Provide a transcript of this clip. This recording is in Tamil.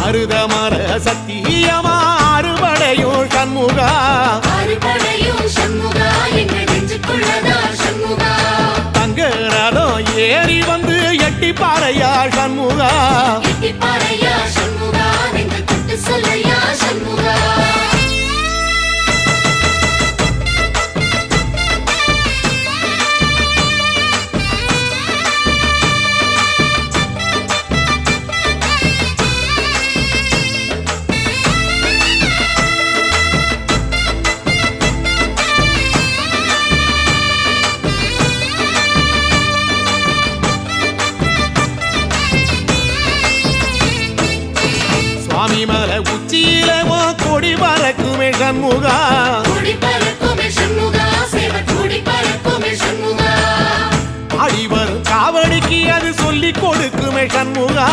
மருதமர சத்தியமா அறுபடையும் சண்முகா தங்க ரதம் ஏறி வந்து எட்டி பாறையா சண்முகா சுவாமி மல உச்சியில கொடி பறக்குமே சண்முகா ஆடி வரும் காவடிக்கு அது சொல்லிக் கொடுக்குமே சண்முகா